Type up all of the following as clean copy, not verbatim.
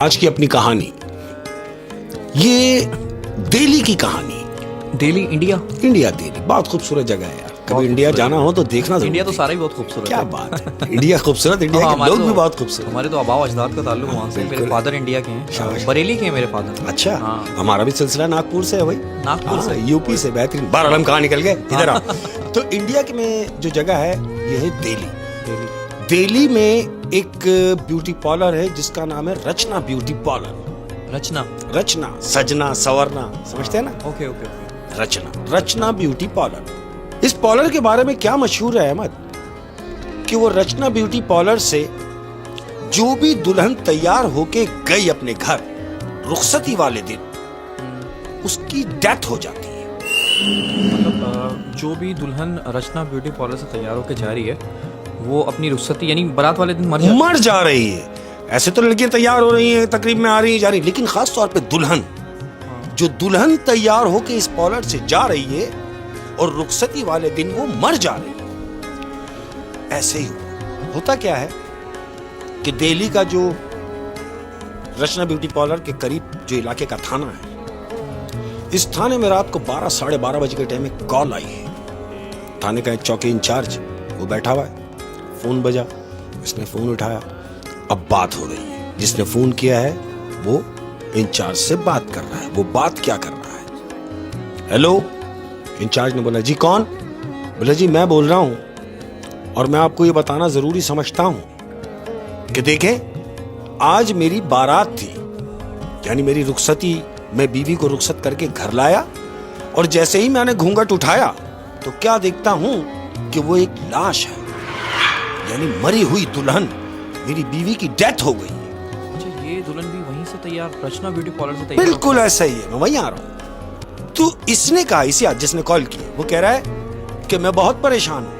आज की अपनी कहानी, ये दिल्ली की कहानी। दिल्ली, इंडिया। इंडिया, दिल्ली बहुत खूबसूरत जगह है यार। कभी इंडिया जाना हो तो देखना जरूर। इंडिया तो सारा ही बहुत खूबसूरत क्या है। बात है, इंडिया खूबसूरत, इंडिया के लोग भी बहुत खूबसूरत। हमारे तो आबाओ अजदाद का ताल्लुक वहाँ से। मेरे फादर इंडिया के हैं, बरेली के हैं मेरे फादर। अच्छा, हाँ। हमारा भी सिलसिला नागपुर से है भाई। नागपुर से, यूपी से। बेहतरीन। बारह कहाँ निकल गए इधर आ। तो इंडिया के में जो जगह है ये है दिल्ली। दिल्ली में एक ब्यूटी पार्लर है जिसका नाम है रचना ब्यूटी पार्लर। रचना, सजना, संवरना, समझते हैं ना। Okay okay okay. Rachna beauty parlour. इस पार्लर के बारे में क्या मशहूर है अहमद, कि वो रचना ब्यूटी पार्लर से जो भी दुल्हन तैयार होके गई अपने घर रुखसती वाले दिन, उसकी डेथ हो जाती है। मतलब जो भी दुल्हन रचना ब्यूटी पार्लर से तैयार होकर जा रही है वो अपनी रुखसती यानी बारात वाले दिन मर जा रही है। ऐसे तो लड़कियां तैयार हो रही हैं, तकरीब में आ रही जा रही, लेकिन खास तौर पे दुल्हन, जो दुल्हन तैयार होके इस पार्लर से जा रही है और रुखसती वाले दिन वो मर जा रही है। ऐसे ही होता क्या है कि दिल्ली का जो रचना ब्यूटी पार्लर के करीब जो इलाके का थाना है, इस थाने में रात को 12 साढ़े 12 बजे के टाइम में कॉल आई है। थाने का एक चौकी इंचार्ज वो बैठा हुआ है, फोन बजा, इसने फोन उठाया। अब बात हो रही है, जिसने फोन किया है वो इंचार्ज से बात कर रहा है। वो बात क्या कर रहा है? हेलो। इंचार्ज ने बोला जी कौन? बोला जी मैं बोल रहा हूं और मैं आपको ये बताना जरूरी समझता हूं कि देखें, आज मेरी बारात थी, यानी मेरी रुखसती। मैं बीवी को रुखसत करके घर लाया और जैसे ही मैंने घूंघट उठाया तो क्या देखता हूं कि वो एक लाश है, यानी मरी हुई दुल्हन, मेरी बीवी की डेथ हो गई। अच्छा, ये दुल्हन भी वहीं से तैयार, रचना ब्यूटी पार्लर से तैयार? बिल्कुल ऐसा ही है, मैं वहीं आ रहा हूं। तो इसने कहा, इसी आज जिसने कॉल की, वो कह रहा है कि मैं बहुत परेशान हूं।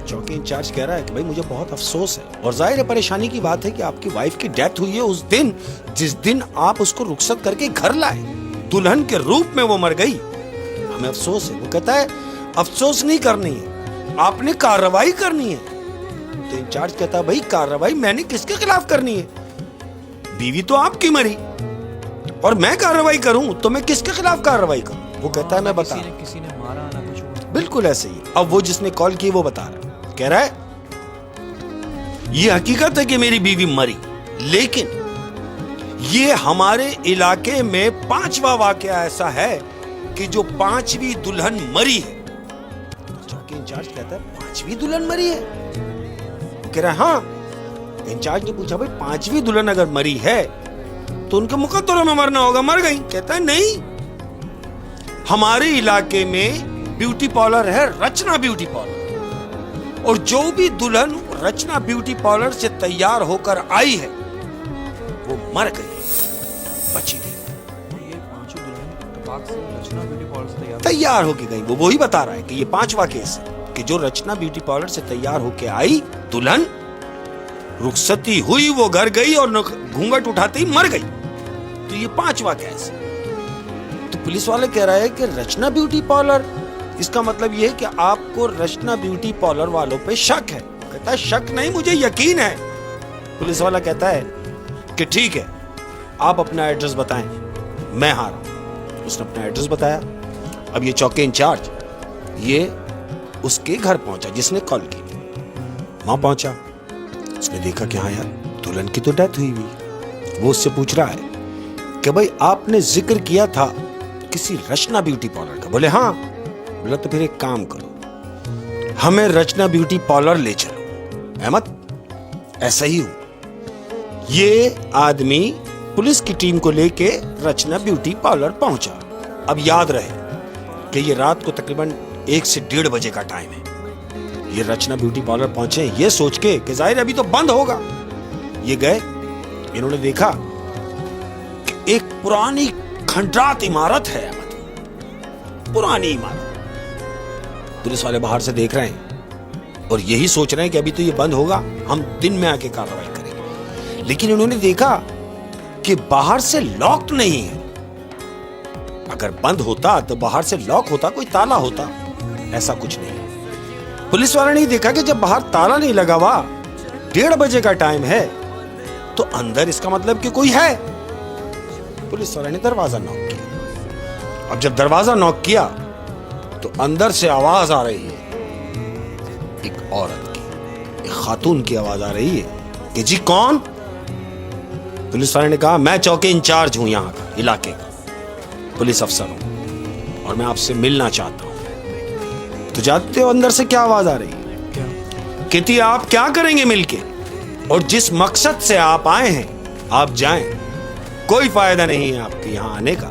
चौकी इंचार्ज कह रहा है कि भाई मुझे बहुत अफसोस है और जाहिर है परेशानी की बात है कि आपकी वाइफ की डेथ हुई है उस दिन जिस दिन आप उसको रुखसत करके घर लाए, दुल्हन के रूप में वो मर गई। हमें अफसोस है। वो कहता है अफसोस नहीं करनी है, आपने कार्रवाई करनी है। तो इंचार्ज कहता है भाई कार्रवाई मैंने किसके खिलाफ करनी है? बीवी तो आपकी मरी और मैं कार्रवाई करूं तो मैं किसके खिलाफ कार्रवाई करूं? वो कहता है मैं बता, किसी ने मारा ना कुछ हुआ। बिल्कुल ऐसे ही। अब वो जिसने कॉल की वो बता रहा है, कह रहा है ये हकीकत है कि मेरी बीवी मरी, लेकिन ये हमारे इलाके में 5वां वाकया ऐसा है कि जो 5वीं दुल्हन मरी है। चौकी इंचार्ज कहता है 5वीं दुल्हन मरी है? कह रहा है हाँ। इंचार्ज ने पूछा भाई 5वीं दुल्हन अगर मरी है तो उनके मुकद्दरों में मरना होगा, मर गई। कहता है नहीं, हमारे इलाके में ब्यूटी पार्लर है रचना ब्यूटी पार्लर, और जो भी दुल्हन रचना ब्यूटी पार्लर से तैयार होकर आई है वो मर गई, बची नहीं। ये पांचों दुल्हन कपाक से रचना ब्यूटी पार्लर से तैयार होके गई। वो वही बता रहा है कि ये 5वां केस है कि जो रचना ब्यूटी पार्लर से तैयार होके आई दुल्हन, रुखसती हुई, वो घर गई और घूंघट उठाते ही मर गई। तो ये 5वां केस है। तो पुलिस वाले कह रहा है कि रचना ब्यूटी पार्लर, इसका मतलब ये है कि आपको रचना ब्यूटी पार्लर वालों पे शक है। कहता है शक नहीं, मुझे यकीन है। पुलिस वाला कहता है कि ठीक है, आप अपना एड्रेस बताएं, मैं आ रहा हूं। उसने अपना एड्रेस बताया। अब ये चौकी इंचार्ज ये उसके घर पहुंचा जिसने कॉल की। वहां पहुंचा, उसने देखा कि हाँ यार दुल्हन की तो डेथ हुई हुई। वो उससे पूछ रहा है कि भाई आपने जिक्र किया था किसी रचना ब्यूटी पार्लर का? बोले हाँ। बोला तो फिर एक काम करो, हमें रचना ब्यूटी पार्लर ले चलो। अहमद ऐसा ही हो, ये आदमी पुलिस की टीम को लेके रचना ब्यूटी पार्लर पहुंचा। अब याद रहे कि ये रात को तकरीबन 1 से 1:30 बजे का टाइम है। ये रचना ब्यूटी पार्लर पहुंचे ये सोच के कि जाहिर अभी तो बंद होगा। ये गए, इन्होंने देखा कि एक पुरानी खंडरात इमारत है, पुरानी इमारत। पुलिस वाले बाहर से देख रहे हैं और यही सोच रहे हैं कि अभी तो ये बंद होगा, हम दिन में आके कार्रवाई करेंगे। लेकिन इन्होंने देखा कि बाहर से लॉक नहीं है। अगर बंद होता तो बाहर से लॉक होता, कोई ताला होता, ऐसा कुछ नहीं। पुलिस वाले ने देखा कि जब बाहर ताला नहीं लगा हुआ, 1:30 बजे का टाइम है, तो अंदर इसका मतलब कि कोई है। पुलिस वाले ने दरवाजा नॉक किया। अब जब दरवाजा नॉक किया तो अंदर से आवाज आ रही है, एक औरत की, एक खातून की आवाज आ रही है कि जी कौन? पुलिस वाले ने कहा मैं चौकी इंचार्ज हूं, यहां का, इलाके का पुलिस अफसर हूं और मैं आपसे मिलना चाहता हूं। तो जानते हो अंदर से क्या आवाज आ रही है? कहती आप क्या करेंगे मिलके, और जिस मकसद से आप आए हैं आप जाएं, कोई फायदा नहीं है आपके यहां आने का।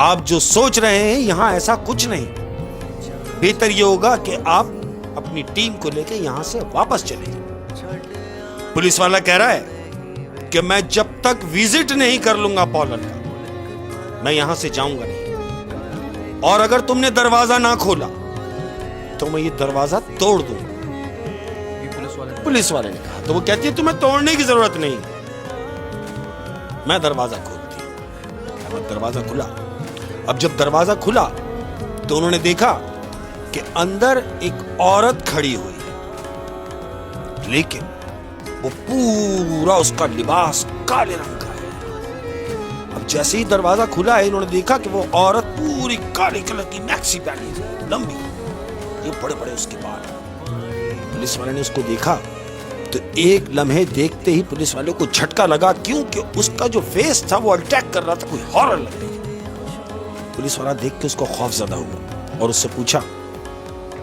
आप जो सोच रहे हैं यहां ऐसा कुछ नहीं। बेहतर यह होगा कि आप अपनी टीम को लेकर यहां से वापस चले जाएं। पुलिस वाला कह रहा है कि मैं जब तक विजिट नहीं कर लूंगा पॉलर का, मैं यहां से जाऊंगा नहीं, और अगर तुमने दरवाजा ना खोला तो मैं ये दरवाजा तोड़ दूंगा। पुलिस वाले ने कहा। तो वो कहती है तुम्हें तोड़ने की जरूरत नहीं, मैं दरवाजा खोलती हूं। दरवाजा खुला। अब जब दरवाजा खुला तो उन्होंने देखा कि अंदर एक औरत खड़ी हुई है, लेकिन वो पूरा उसका लिबास काले रंग का है। अब जैसे ही दरवाजा खुला है इन्होंने देखा कि वो औरत पूरी काले कलर की मैक्सी पहनी है, लंबी, ये बड़े बड़े उसके बाल। पुलिस वाले ने उसको देखा तो एक लम्हे देखते ही पुलिस वाले को झटका लगा, क्योंकि उसका जो फेस था वो अटैक कर रहा था, कोई हॉरर लग रही। पुलिस वाला देख के उसको खौफजदा हुआ और उससे पूछा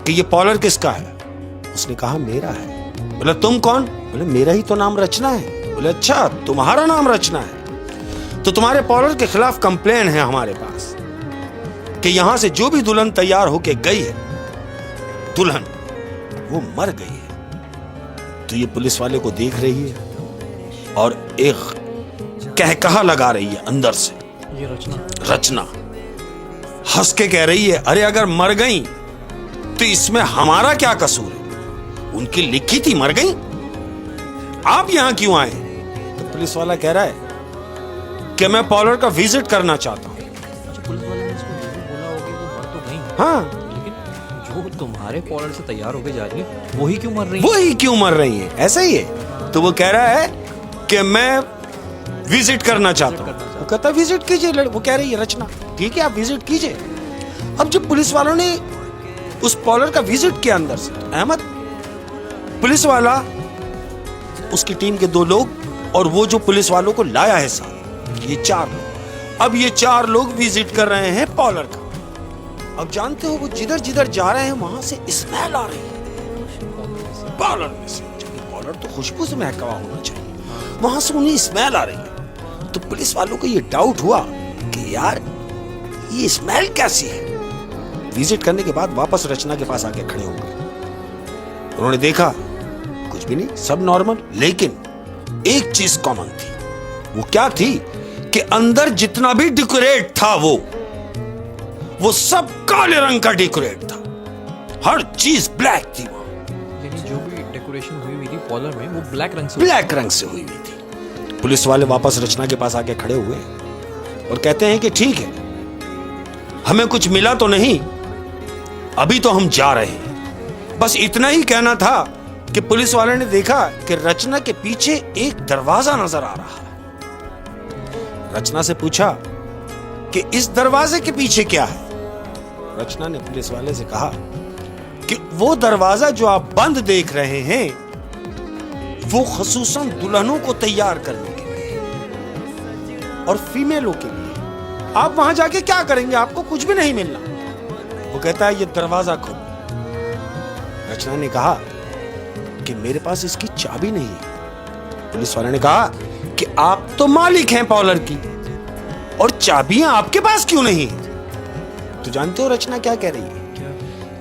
कि ये पॉलर किसका है? उसने कहा मेरा है। बोला तुम कौन? बोले मेरा ही तो नाम रचना है। बोले अच्छा तुम्हारा नाम रचना है, तो तुम्हारे पॉलर के खिलाफ कंप्लेन है हमारे पास कि यहां से जो भी दुल्हन तैयार होके गई है, दुल्हन वो मर गई है। तो ये पुलिस वाले को देख रही है और एक कहकहा लगा रही है अंदर से, ये रचना हंस के कह रही है अरे अगर मर गई तो इसमें हमारा क्या कसूर है? उनकी लिखी थी मर गई, आप यहां क्यों आए? तो पुलिस वाला कह रहा है कि मैं पॉलर का विजिट करना चाहता हूं। अच्छा, पुलिस वाले ने इसको ये भी बोला होगा कि वो मर तो गई, हाँ, लेकिन जो तुम्हारे पॉलर से तैयार होके जा रही है वही क्यों मर रही है? वही क्यों मर रही है? ऐसा ही है। तो वो कह रहा है कि मैं विजिट करना चाहता हूं। वो कहता है विजिट कीजिए। वो कह रही है रचना ठीक है आप विजिट कीजिए। अब जब पुलिस वालों ने उस पॉलर का विजिट किया अंदर से, तो अहमद पुलिस वाला, उसकी टीम के 2 लोग और वो जो पुलिस वालों को लाया है साथ, ये 4 लोग। अब ये 4 लोग विजिट कर रहे हैं पॉलर का। अब जानते हो वो जिधर जिधर जा रहे हैं वहां से स्मेल आ रही है पॉलर में से। पॉलर तो खुशबू से महका हुआ होना चाहिए, वहां से उन्हें स्मेल आ रही है। तो पुलिस वालों को ये डाउट हुआ कि यार ये स्मेल कैसी है। विजिट करने के बाद वापस रचना के पास आके खड़े हो गए। उन्होंने देखा कुछ भी नहीं, सब नॉर्मल, लेकिन एक चीज कॉमन थी। वो क्या थी कि अंदर जितना भी डेकोरेट था वो सब काले रंग का डेकोरेट था, हर चीज ब्लैक थी वहां। यानी जो भी डेकोरेशन हुई थी पॉलर में वो ब्लैक रंग से हुई थी। पुलिस वाले वापस रचना के पास आके खड़े हुए और कहते हैं कि ठीक है हमें कुछ मिला तो नहीं, अभी तो हम जा रहे हैं। बस इतना ही कहना था कि पुलिस वाले ने देखा कि रचना के पीछे एक दरवाजा नजर आ रहा है। रचना से पूछा कि इस दरवाजे के पीछे क्या है? रचना ने पुलिस वाले से कहा कि वो दरवाजा जो आप बंद देख रहे हैं वो खसूसन दुल्हनों को तैयार करने के लिए और फीमेलों के लिए। आप वहां जाके क्या करेंगे? आपको कुछ भी नहीं मिलना। वो कहता है ये दरवाजा खोलो। रचना ने कहा कि मेरे पास इसकी चाबी नहीं है। पुलिस वाले ने कहा कि आप तो मालिक हैं पॉलर की और चाबियां आपके पास क्यों नहीं है? तो जानते हो रचना क्या कह रही है?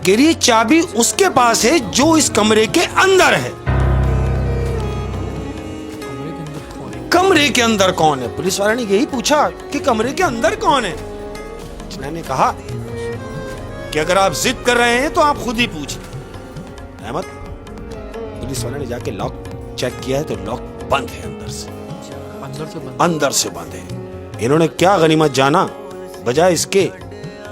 कह रही है चाबी उसके पास है जो इस कमरे के अंदर है। कमरे के अंदर कौन है? पुलिस वाले ने यही पूछा कि कमरे के अंदर कौन है? रचना ने कहा कि अगर आप जिद कर रहे हैं तो आप खुद ही पूछिए। अहमद, पुलिस वाले ने जाके लॉक चेक किया है तो लॉक बंद है अंदर से बंद है। इन्होंने क्या गनीमत जाना, बजाय इसके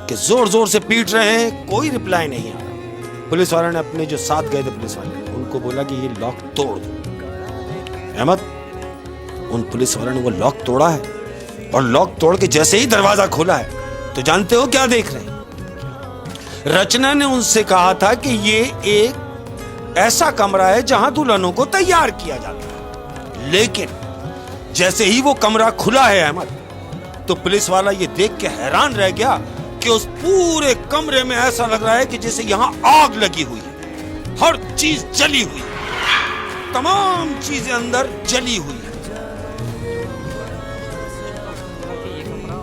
कि जोर जोर से पीट रहे हैं, कोई रिप्लाई नहीं आ रहा। पुलिस वाले ने अपने जो साथ गए थे पुलिस वाले उनको बोला कि ये लॉक तोड़ दो। अहमद, उन पुलिस वालों ने वो लॉक तोड़ा है और लॉक तोड़ के जैसे ही दरवाजा खोला है तो जानते हो क्या देख रहे हैं? रचना ने उनसे कहा था कि ये एक ऐसा कमरा है जहां दुल्हनों को तैयार किया जाता है, लेकिन जैसे ही वो कमरा खुला है अहमद, तो पुलिस वाला ये देख के हैरान रह गया कि उस पूरे कमरे में ऐसा लग रहा है कि जैसे यहां आग लगी हुई है, हर चीज जली हुई है, तमाम चीजें अंदर जली हुई है। ये कमरा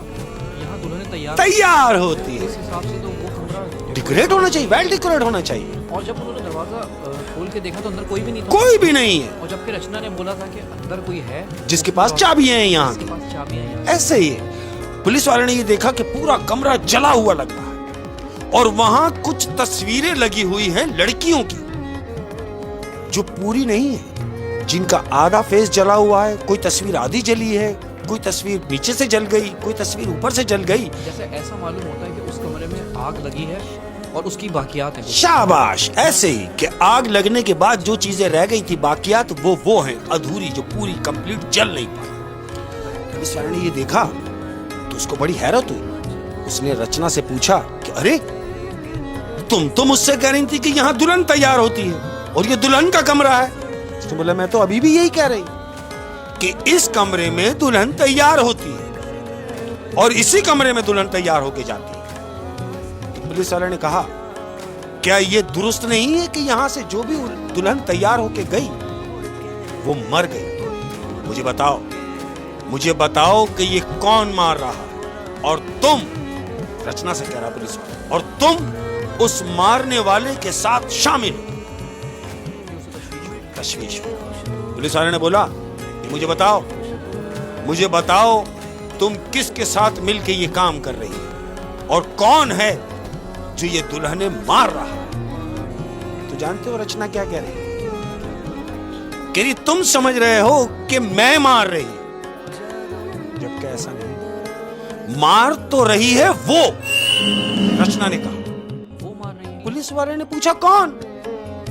यहाँ दुल्हन तैयार होती है, इस हिसाब से तो वो कमरा डेकोरेट होना चाहिए, वेल डेकोरेट होना चाहिए। और जब उन्होंने दरवाजा खोल के देखा तो अंदर कोई भी नहीं था। कोई भी नहीं है, और जबकि रचना ने बोला था कि अंदर कोई है जिसके पास चाबियां हैं यहाँ जिसके पास चाबियां हैं। ऐसे ही है। पुलिस वाले ने ये देखा कि पूरा कमरा जला हुआ लग रहा है और वहां कुछ तस्वीरें लगी हुई हैं लड़कियों की, जो पूरी नहीं है, जिनका आधा फेस जला हुआ है, कोई तस्वीर आधी जली है, कोई तस्वीर नीचे से जल गई, कोई तस्वीर ऊपर से जल गई। जैसे ऐसा मालूम होता है कि उस कमरे में आग लगी है और उसकी बाकियात है। शाबाश, ऐसे ही कि आग लगने के बाद जो चीजें रह गई थी बाकियात, वो हैं अधूरी, जो पूरी कंप्लीट जल नहीं पाई। पुलिस वाले ने ये देखा तो उसको बड़ी हैरत हुई। उसने रचना से पूछा कि अरे, तुम तो मुझसे कह रही थी कि यहाँ दुल्हन तैयार होती है और ये दुल्हन का कमरा है। उसने बोला मैं तो अभी भी यही कह रही कि इस कमरे में दुल्हन तैयार होती है और इसी कमरे में दुल्हन तैयार होके जाती है। तो पुलिस वाले ने कहा क्या ये दुरुस्त नहीं है कि यहाँ से जो भी दुल्हन तैयार होके गई वो मर गई? मुझे बताओ कि ये कौन मार रहा है? और तुम, रचना से कह रहा पुलिस वाला, और तुम उस मारने वाले के साथ शामिल हो। तशवीश। पुलिस वाले ने बोला मुझे बताओ तुम किसके साथ मिलके ये काम कर रही है और कौन है जो ये दुल्हने मार रहा है? तो जानते हो रचना क्या कह रही है? कह रही तुम समझ रहे हो कि मैं मार रही हूं, जबकि ऐसा नहीं, मार तो रही है वो। रचना ने कहा वो मार रही है। पुलिस वाले ने पूछा कौन?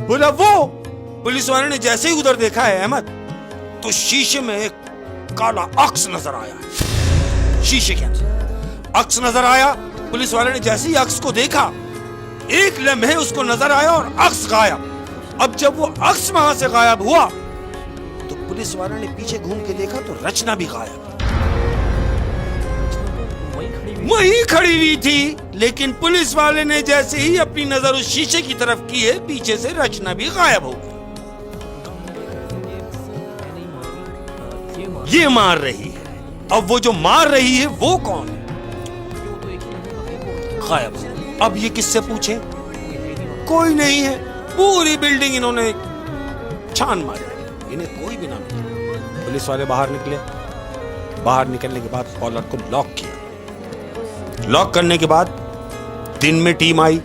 बोला वो। पुलिस वाले ने जैसे ही उधर देखा है अहमद, तो शीशे में एक काला अक्स नजर आया है। शीशे के अंदर अक्स नजर आया। पुलिस वाले ने जैसे ही अक्स को देखा, एक लम्हे उसको नजर आया और अक्स गायब। अब जब वो अक्स वहां से गायब हुआ तो पुलिस वाले ने पीछे घूम के देखा तो रचना भी गायब, वही खड़ी हुई थी। लेकिन पुलिस वाले ने जैसे ही अपनी नजर उस शीशे की तरफ की है, पीछे से रचना भी गायब हो गई। ये मार रही है। अब वो जो मार रही है वो कौन है? गायब। अब ये किससे पूछे? कोई नहीं है। पूरी बिल्डिंग इन्होंने छान मारी, इन्हें कोई भी ना मिला। पुलिस वाले बाहर निकले। बाहर निकलने के बाद कॉलर को लॉक किया। लॉक करने के बाद दिन में टीम आई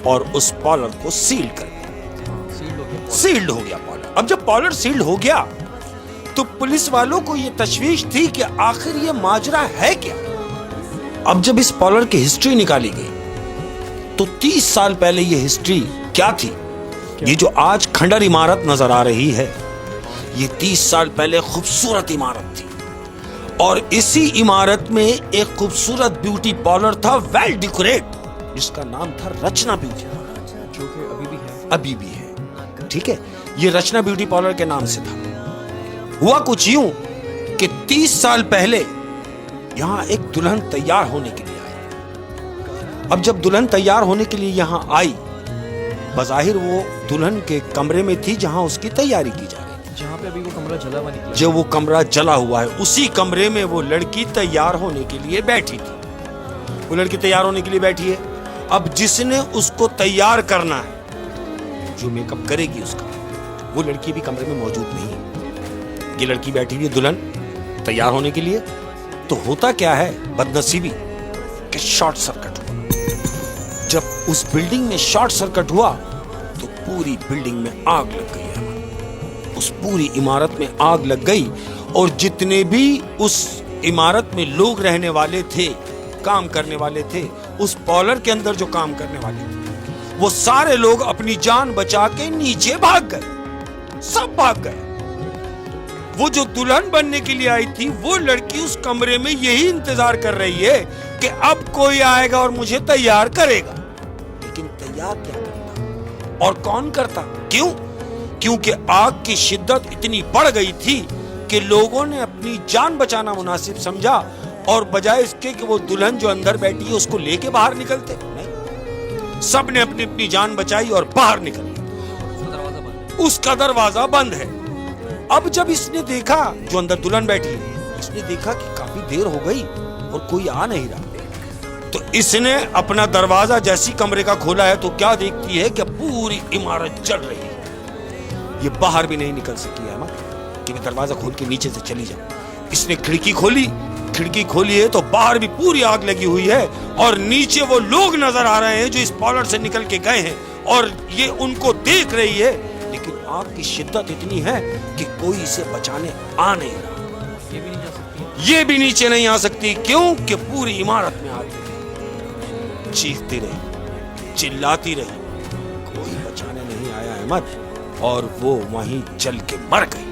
और उस पॉलर को सील कर दिया। सील्ड हो गया पॉलर। अब जब पॉलर सील्ड हो गया तो पुलिस वालों को यह तशवीश थी कि आखिर ये माजरा है क्या। अब जब इस पॉलर की हिस्ट्री निकाली गई तो 30 साल पहले ये हिस्ट्री क्या थी? ये जो आज खंडर इमारत नजर आ रही है, ये 30 साल पहले खूबसूरत इमारत थी और इसी इमारत में एक खूबसूरत ब्यूटी पार्लर था, वेल डेकोरेट, जिसका नाम था रचना ब्यूटी पार्लर, जो कि अभी भी है। ठीक है, ये रचना ब्यूटी पार्लर के नाम से था। हुआ कुछ यूं कि 30 साल पहले यहां एक दुल्हन तैयार होने के लिए आई। अब जब दुल्हन तैयार होने के लिए यहां आई, बज़ाहिर वो दुल्हन के कमरे में थी जहां उसकी तैयारी की जा रही थी। जहां पे अभी वो कमरा जला हुआ निकला, जो वो कमरा जला हुआ है, उसी कमरे में वो लड़की तैयार होने के लिए बैठी थी। वो लड़की तैयार होने के लिए बैठी है। अब जिसने उसको तैयार करना है, जो मेकअप करेगी उसका, वो लड़की भी कमरे में मौजूद नहीं है। ये लड़की बैठी हुई है दुल्हन तैयार होने के लिए। तो होता क्या है, बदनसीबी कि शॉर्ट सर्किट हुआ। जब उस बिल्डिंग में शॉर्ट सर्किट हुआ तो पूरी बिल्डिंग में आग लग गई है। उस पूरी इमारत में आग लग गई और जितने भी उस इमारत में लोग रहने वाले थे, काम करने वाले थे, उस पार्लर के अंदर जो काम करने वाले थे, वो सारे लोग अपनी जान बचा के नीचे भाग गए। सब भाग गए। वो जो दुल्हन बनने के लिए आई थी वो लड़की उस कमरे में यही इंतजार कर रही है कि अब कोई आएगा और मुझे तैयार करेगा। लेकिन तैयार क्या करता और कौन करता? क्यों? क्योंकि आग की शिद्दत इतनी बढ़ गई थी कि लोगों ने अपनी जान बचाना मुनासिब समझा और बजाय इसके कि वो दुल्हन जो अंदर बैठी है उसको लेके बाहर निकलते, नहीं, सब ने अपनी अपनी जान बचाई और बाहर निकले। उसका दरवाजा बंद है। अब जब इसने देखा, जो अंदर दुल्हन बैठी है, इसने देखा कि काफी देर हो गई और कोई आ नहीं रहा, तो इसने अपना दरवाजा जैसी कमरे का खोला है तो क्या देखती है कि पूरी इमारत जल रही है। ये बाहर भी नहीं निकल सकी है कि मैं दरवाजा खोल के नीचे से चली जाऊं। इसने खिड़की खोली है तो बाहर भी पूरी आग लगी हुई है और नीचे वो लोग नजर आ रहे हैं जो इस पॉलर से निकल के गए हैं और ये उनको देख रही है, लेकिन आग की शिद्दत इतनी है कि कोई इसे बचाने आ नहीं रहा। ये भी नीचे नहीं आ सकती। क्यों? कि पूरी इमारत में आग लगी। चीखती रही, चिल्लाती रही, कोई बचाने नहीं आया अहमद, और वो वहीं जल के मर गई।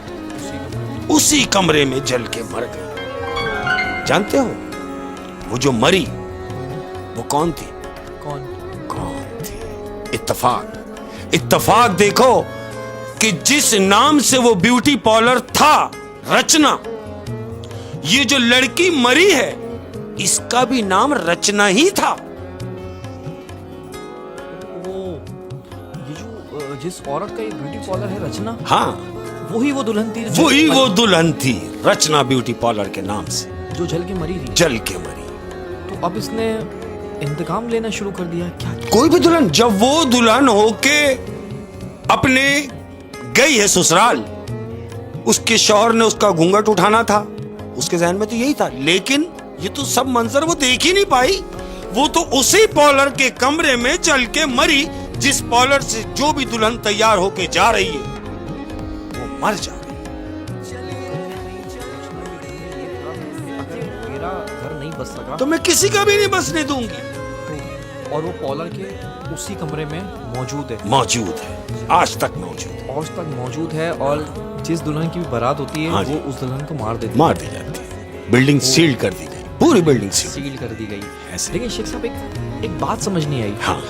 उसी कमरे में जल के मर गई। जानते हो वो जो मरी वो कौन थी? कौन थी? इत्तफाक देखो कि जिस नाम से वो ब्यूटी पार्लर था, रचना, ये जो लड़की मरी है इसका भी नाम रचना ही था। ये जो जिस औरत का ये ब्यूटी पार्लर है रचना, हाँ, वही वो दुल्हन थी। वही वो दुल्हन थी, रचना ब्यूटी पार्लर के नाम से, जो जल के मरी थी। जल के मरी। तो अब इसने इंतकाम लेना शुरू कर दिया क्या? कोई भी दुल्हन, जब वो दुल्हन होके अपने गई है ससुराल, उसके शौहर ने उसका घूंघट उठाना था, उसके जहन में तो यही था, लेकिन ये तो सब मंजर वो देख ही नहीं पाई। वो तो उसी पार्लर के कमरे में जल के मरी जिस पार्लर से जो भी दुल्हन तैयार होके जा रही है वो मर जा रही। अगर मेरा घर नहीं बस सका तो मैं किसी का भी नहीं बसने दूंगी। और वो पार्लर के उसी कमरे में मौजूद है, आज तक मौजूद है। और जिस दुल्हन की भी बारात होती है, हाँ वो उस दुल्हन को मार दी जाती है। बिल्डिंग सील कर दी गई, पूरी बिल्डिंग सील कर दी गई ऐसे। लेकिन शेख साहब एक बात समझ नहीं आई। हाँ,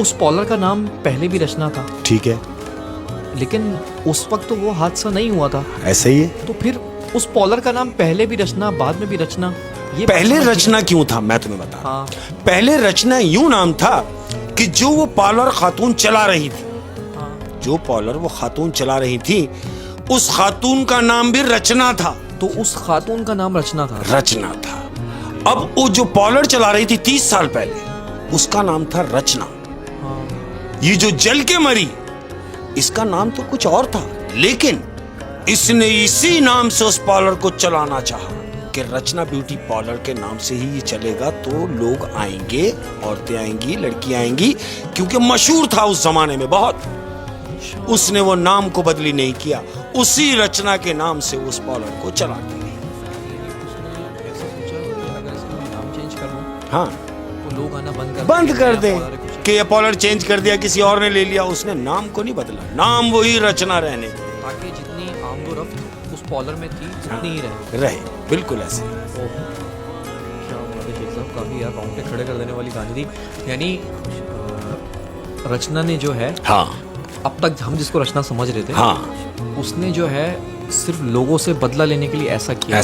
उस पार्लर का नाम पहले भी रचना था, ठीक है, लेकिन उस वक्त तो वो हादसा नहीं हुआ था। ऐसे ही है। तो फिर उस पार्लर का नाम पहले भी रचना, बाद में भी रचना, ये पहले रचना क्यों था मैं तुम्हें बता। हाँ। पहले रचना यूं नाम था कि जो वो पार्लर खातून चला रही थी, हाँ। जो पार्लर वो खातून चला रही थी, उस खातून का नाम भी रचना था। तो उस खातून का नाम रचना था। अब वो जो पार्लर चला रही थी 30 साल पहले, उसका नाम था रचना। हाँ। ये जो जल के मरी, इसका नाम तो कुछ और था, लेकिन इसने इसी नाम से उस पार्लर को चलाना चाहा कि रचना ब्यूटी पार्लर के नाम से ही ये चलेगा तो लोग आएंगे, औरतें आएंगी, लड़की आएंगी, क्योंकि मशहूर था उस जमाने में बहुत। उसने वो नाम को बदली नहीं किया, उसी रचना के नाम से उस पार्लर को चला दिया। हाँ, तो लोग आना बंद कर दे कि ये पार्लर चेंज कर दिया, किसी और ने ले लिया। उसने नाम को नहीं बदला, नाम वही रचना रहने, ताकि जितनी आमदोरफ्त उस पार्लर में थी उतनी ही रहे। बिल्कुल ऐसे। क्या बात है शेख साहब, काफी यार रोंगटे खड़े कर देने वाली कहानी थी। यानी रचना ने जो है, हाँ, अब तक हम जिसको रचना समझ रहे थे, हाँ, उसने जो है सिर्फ लोगों से बदला लेने के लिए ऐसा किया।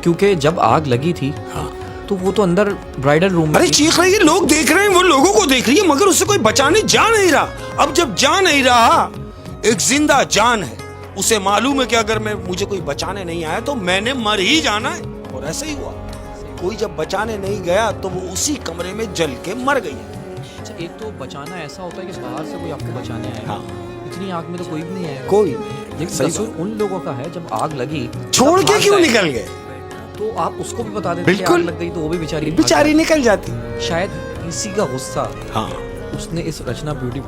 क्योंकि जब आग लगी थी, हाँ, तो वो तो अंदर ब्राइडल रूम में, अरे चीख रही है, लोग देख रहे हैं, वो लोगों को देख रही है, मगर उससे कोई बचाने जा नहीं रहा। अब जब जा नहीं रहा, एक जिंदा जान है, उसे मालूम है कि अगर मुझे कोई बचाने नहीं आया तो मैंने मर ही जाना है। और ऐसा ही हुआ, कोई जब बचाने नहीं गया तो वो उसी कमरे में जल के मर गई। अच्छा, एक तो बचाना ऐसा होता है कि बाहर से कोई आपको बचाने आए, हाँ, इतनी आग में तो कोई भी नहीं आएगा, कोई। लेकिन कसूर उन लोगों का है, जब आग लगी छोड़ के क्यों निकल गए? तो आप उसको भी बता देते, बिल्कुल, आग लग गई तो वो भी बेचारी निकल जाती। शायद इसी का गुस्सा, हाँ, उसने इस रचना ब्यूटी